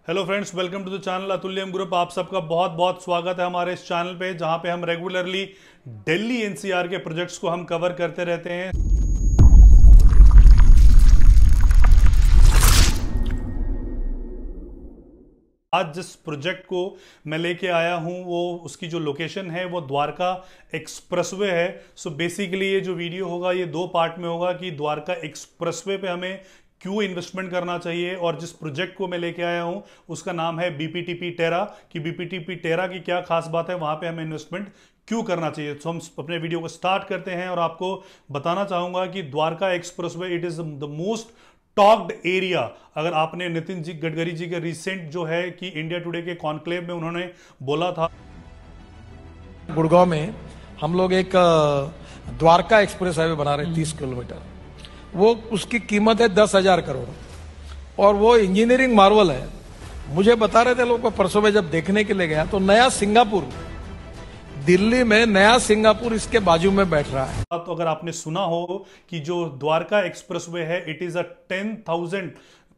Hello friends, welcome to the channel Atulyam group. आप सबका बहुत बहुत स्वागत है हमारे इस चैनल पे, जहां पे हम रेगुलरली दिल्ली एनसीआर के प्रोजेक्ट्स को हम कवर करते रहते हैं। आज जिस प्रोजेक्ट को मैं लेके आया हूं वो उसकी जो लोकेशन है वो द्वारका एक्सप्रेसवे है। सो बेसिकली ये जो वीडियो होगा ये दो पार्ट में होगा कि द्वारका एक्सप्रेसवे पे हमें क्यों इन्वेस्टमेंट करना चाहिए, और जिस प्रोजेक्ट को मैं लेके आया हूं उसका नाम है बीपीटीपी टेरा, कि बीपीटीपी टेरा की क्या खास बात है, वहां पे हमें इन्वेस्टमेंट क्यों करना चाहिए। तो हम अपने वीडियो को स्टार्ट करते हैं और आपको बताना चाहूंगा कि Dwarka expressway it is the most talked area. अगर आपने नितिन जी गडकरी जी के रिसेंट जो है कि इंडिया टुडे के कॉन्क्लेव में उन्होंने बोला था, गुड़गांव में हम लोग एक द्वारका एक्सप्रेस हाईवे बना रहे हैं 30 किलोमीटर। वो उसकी कीमत है 10,000 करोड़ और वो इंजीनियरिंग मार्वल है। मुझे बता रहे थे लोग, परसों में जब देखने के लिए गया तो नया सिंगापुर, दिल्ली में नया सिंगापुर इसके बाजू में बैठ रहा है। तो अगर आपने सुना हो कि जो द्वारका एक्सप्रेसवे है इट इज अ 10,000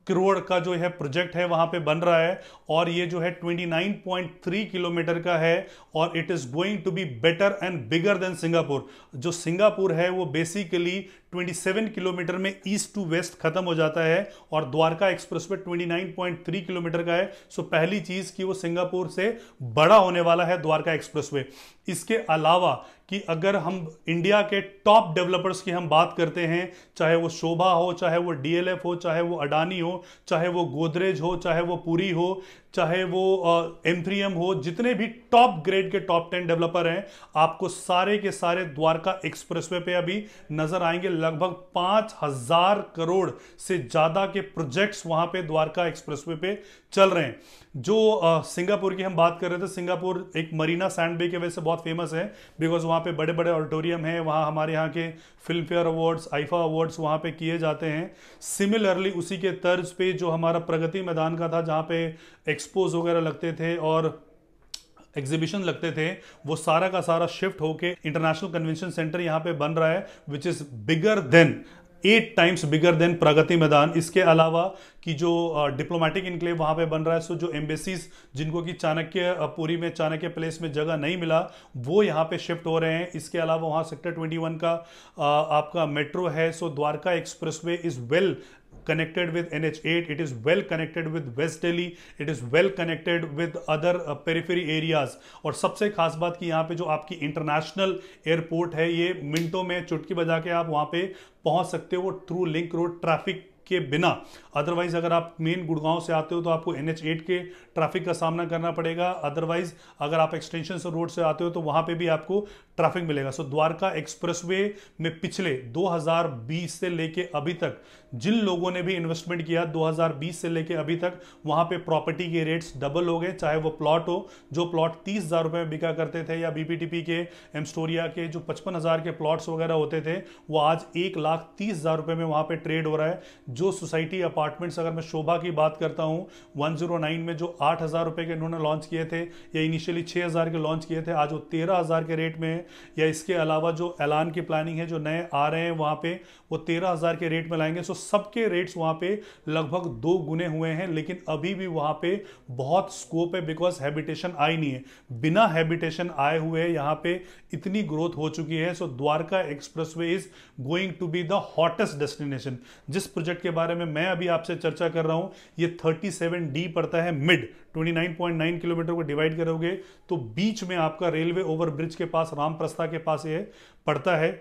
करोड़ का जो है प्रोजेक्ट है वहां पे बन रहा है, और ये जो है 29.3 किलोमीटर का है, और it is going to be better and bigger than Singapore. जो सिंगापुर है वो बेसिकली 27 किलोमीटर में ईस्ट टू वेस्ट खत्म हो जाता है, और द्वारका एक्सप्रेसवे 29.3 किलोमीटर का है। सो पहली चीज कि वो सिंगापुर से बड़ा होने वाला है द्वारका एक्सप्रेसवे। इसके अलावा कि अगर हम इंडिया के टॉप डेवलपर्स की हम बात करते हैं, चाहे वो शोभा हो, चाहे वो डीएलएफ हो, चाहे वो अडानी हो, चाहे वो गोदरेज हो, चाहे वो पुरी हो, चाहे वो M3M हो, जितने भी टॉप ग्रेड के टॉप 10 डेवलपर हैं आपको सारे के सारे द्वारका एक्सप्रेसवे पे अभी नजर आएंगे। लगभग 5,000 करोड़ से ज्यादा के प्रोजेक्ट्स वहां पे द्वारका एक्सप्रेसवे पे चल रहे हैं। जो सिंगापुर की हम बात कर रहे थे, सिंगापुर एक मरीना सैंड बे की वजह से बहुत फेमस है, बिकॉज वहां पे बड़े बड़े ऑडिटोरियम हैं, वहां हमारे यहाँ के film fair awards, IIFA awards वहां पे किए जाते हैं। सिमिलरली उसी के तर्ज पे जो हमारा प्रगति मैदान का था, जहां पे एक्सपोज वगैरह लगते थे और एग्जीबिशन लगते थे, वो सारा का सारा शिफ्ट होके इंटरनेशनल कन्वेंशन सेंटर यहां पे बन रहा है, which is bigger than 8 times bigger than Pragati Maidan. इसके अलावा कि जो डिप्लोमेटिक इनक्लेव वहां पे बन रहा है, सो जो एम्बेसीज जिनको कि चाणक्य पुरी में चाणक्य प्लेस में जगह नहीं मिला वो यहाँ पे शिफ्ट हो रहे हैं। इसके अलावा वहां सेक्टर 21 का आपका मेट्रो है। So Dwarka expressway is well connected with NH8, it is well connected with West Delhi, it is well connected with other periphery areas। और सबसे खास बात कि यहाँ पे जो आपकी इंटरनेशनल एयरपोर्ट है ये मिनटों में चुटकी बजा के आप वहाँ पे पहुँच सकते हो थ्रू लिंक रोड ट्रैफिक के बिना। अदरवाइज अगर आप मेन गुड़गांव से आते हो तो आपको NH8 के ट्रैफिक का सामना करना पड़ेगा, अदरवाइज अगर आप एक्सटेंशन रोड से आते हो तो वहां पे भी आपको ट्रैफिक मिलेगा। सो द्वारका एक्सप्रेसवे में पिछले 2020 से लेके अभी तक जिन लोगों ने भी इन्वेस्टमेंट किया 2020 से लेके अभी तक, वहां पे प्रॉपर्टी के रेट्स डबल हो गए। चाहे वो प्लॉट हो, जो प्लॉट 30,000 रुपए में बिका करते थे, या बीपीटीपी के एमस्टोरिया के जो 55,000 के प्लॉट्स वगैरह होते थे, वो आज 1,30,000 रुपए में वहां पे ट्रेड हो रहा है। जो सोसाइटी अपार्टमेंट्स, अगर मैं शोभा की बात करता हूं, 109 में जो 8,000 रुपए के इन्होंने लॉन्च किए थे, या इनिशियली 6,000 के लॉन्च किए थे, आज वो 13,000 के रेट में है। या इसके अलावा जो ऐलान की प्लानिंग है, जो नए आ रहे हैं वहां पे वो 13,000 के रेट में लाएंगे। सो सबके रेट्स वहां पे लगभग 2 गुने हुए हैं, लेकिन अभी भी वहां पे बहुत स्कोप है, बिकॉज हैबिटेशन आई नहीं है। बिना हैबिटेशन आए हुए यहां पे इतनी ग्रोथ हो चुकी है। So Dwarka expressway is going to be the hottest destination. जिस प्रोजेक्ट के बारे में मैं अभी आपसे चर्चा कर रहा हूं, ये 37D पड़ता है मिड, 29.9 किलोमीटर को डिवाइड करोगे तो बीच में आपका रेलवे ओवरब्रिज के पास, रामप्रस्था के पास ये पड़ता है।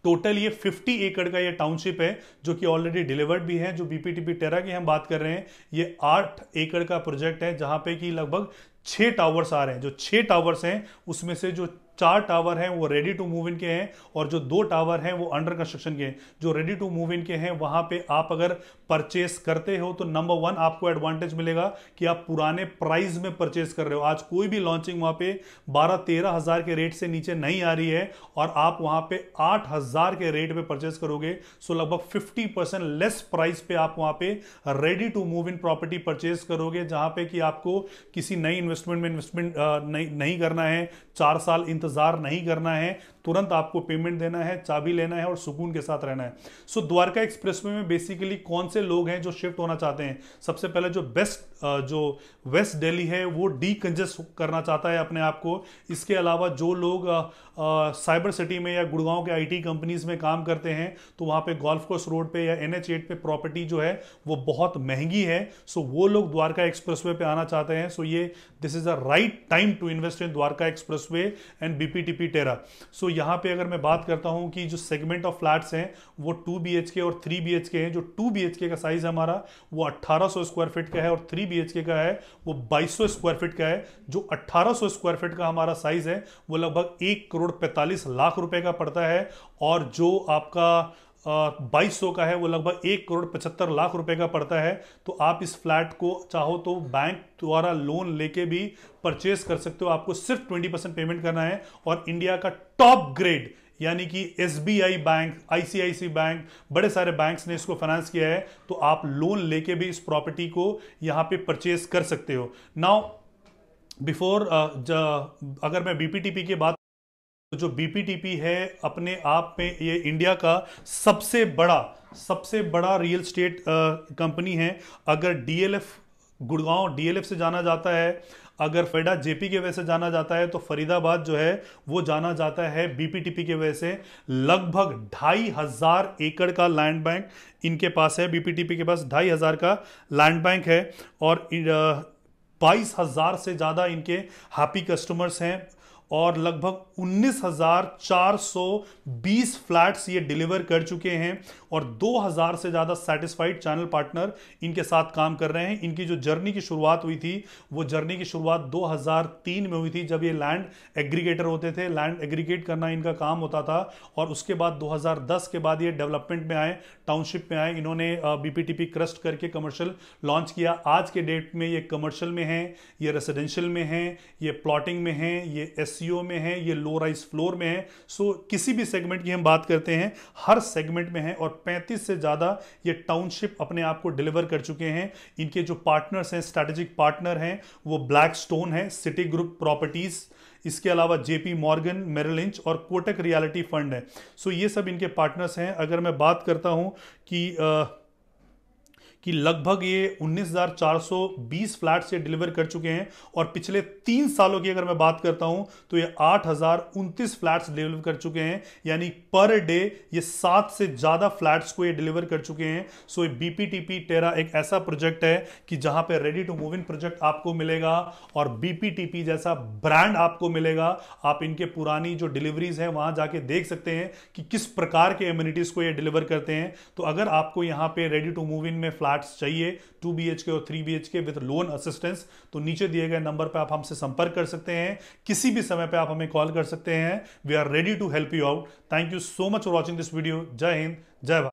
टोटल ये 50 एकड़ का ये टाउनशिप है, जो कि ऑलरेडी डिलीवर्ड भी है। जो बीपीटीपी टेरा की हम बात कर रहे हैं, ये 8 एकड़ का प्रोजेक्ट है, जहां पे कि लगभग 6 टावर्स आ रहे हैं। जो 6 टावर्स हैं उसमें से जो 4 टावर हैं वो रेडी टू मूव इन के हैं, और जो 2 टावर हैं वो अंडर कंस्ट्रक्शन के हैं। जो रेडी टू मूव इन के हैं वहां पे आप अगर परचेस करते हो तो नंबर 1 आपको एडवांटेज मिलेगा कि आप पुराने प्राइस में परचेस कर रहे हो। आज कोई भी लॉन्चिंग वहां पे 12-13 हजार के रेट से नीचे नहीं आ रही है, और आप वहां पे 8,000 के रेट पे परचेस करोगे। सो लगभग 50% लेस प्राइस पे आप वहां पे ready to move in property purchase करोगे, जहां पे कि आपको किसी नई इन्वेस्टमेंट में इन्वेस्टमेंट नहीं करना है, 4 साल इंतजार नहीं करना है। तुरंत आपको पेमेंट देना है, चाबी लेना है और सुकून के साथ रहना है। सो द्वारका एक्सप्रेसवे में बेसिकली कौन से लोग हैं जो शिफ्ट होना चाहते हैं? सबसे पहले जो वेस्ट दिल्ली है वो डीकंजेस्ट करना चाहता है अपने आप को। इसके अलावा जो लोग साइबर सिटी में या गुड़गांव के आईटी कंपनीज में काम करते हैं, तो वहां पे गोल्फ कोर्स रोड पे या NH8 पे प्रॉपर्टी जो है वो बहुत महंगी है, सो वो लोग द्वारका एक्सप्रेसवे पे आना चाहते हैं। सो ये this is a right time to invest in Dwarka expressway and BPTP Terra. So यहाँ पे अगर मैं बात करता हूँ कि जो सेगमेंट ऑफ फ्लैट्स हैं वो 2 BHK और 3 BHK हैं। जो 2 BHK का साइज हमारा वो 1800 स्क्वायर फीट का है और 3 BHK का है वो 2200 स्क्वायर फीट का है। जो 1800 स्क्वायर फीट का हमारा साइज है वो लगभग 1,45,00,000 रुपए का पड़ता है, और जो आपका 2200 का है वो लगभग 1,75,00,000 रुपए का पड़ता है। तो आप इस फ्लैट को चाहो तो बैंक द्वारा लोन लेके भी परचेज कर सकते हो। आपको सिर्फ 20% पेमेंट करना है, और इंडिया का टॉप ग्रेड यानी कि SBI बैंक, ICICI बैंक, बड़े सारे बैंक्स ने इसको फाइनेंस किया है, तो आप लोन लेके भी इस प्रॉपर्टी को यहां पे परचेज कर सकते हो। नाउ बिफोर अगर मैं BPTP की बात, तो जो BPTP है अपने आप में ये इंडिया का सबसे बड़ा रियल एस्टेट कंपनी है। अगर DLF गुड़गांव DLF से जाना जाता है, अगर फेडा JP के वजह से जाना जाता है, तो फरीदाबाद जो है वो जाना जाता है BPTP के वजह से। लगभग 2,500 एकड़ का लैंड बैंक इनके पास है, BPTP के पास 2,500 का लैंड बैंक है, और 22,000 से ज़्यादा इनके हैप्पी कस्टमर्स हैं, और लगभग 19,420 फ्लैट्स ये डिलीवर कर चुके हैं, और 2,000 से ज़्यादा सेटिस्फाइड चैनल पार्टनर इनके साथ काम कर रहे हैं। इनकी जो जर्नी की शुरुआत हुई थी वो जर्नी की शुरुआत 2003 में हुई थी, जब ये लैंड एग्रीगेटर होते थे, लैंड एग्रीगेट करना इनका काम होता था, और उसके बाद 2010 के बाद ये डेवलपमेंट में आए, टाउनशिप में आए। इन्होंने BPTP क्रस्ट करके कमर्शियल लॉन्च किया। आज के डेट में ये कमर्शियल में है, ये रेसिडेंशियल में है, ये प्लॉटिंग में है, ये SEO में है, ये लो राइज फ्लोर में है। सो किसी भी सेगमेंट की हम बात करते हैं, हर सेगमेंट में है, और 35 से ज्यादा ये टाउनशिप अपने आप को डिलीवर कर चुके हैं। इनके जो पार्टनर्स हैं, स्ट्रेटेजिक पार्टनर हैं, वो ब्लैकस्टोन है, सिटी ग्रुप प्रॉपर्टीज, इसके अलावा JP मॉर्गन, मेरिल लिंच और कोटक रियलिटी फंड है। सो ये सब इनके पार्टनर्स हैं। अगर मैं बात करता हूं कि लगभग ये 19,420 फ्लैट्स ये डिलीवर कर चुके हैं, और पिछले 3 सालों की अगर मैं बात करता हूं तो ये 8,029 फ्लैट्स डिलीवर कर चुके हैं, यानी पर डे ये 7 से ज्यादा फ्लैट्स को ये डिलीवर कर चुके हैं। सो ये BPTP टेरा एक ऐसा प्रोजेक्ट है कि जहां पे ready to move in project आपको मिलेगा, और BPTP जैसा ब्रांड आपको मिलेगा। आप इनके पुरानी जो डिलीवरीज है वहां जाके देख सकते हैं कि किस प्रकार के एमिनिटीज को ये डिलीवर करते हैं। तो अगर आपको यहां पे रेडी टू मूव इन में फ्लैट्स चाहिए 2 BHK और 3 BHK विद लोन असिस्टेंस, तो नीचे दिए गए नंबर पे आप हमसे संपर्क कर सकते हैं। किसी भी समय पे आप हमें कॉल कर सकते हैं। We are ready to help you out. Thank you so much for watching this video. Jai Hind, जय भारत।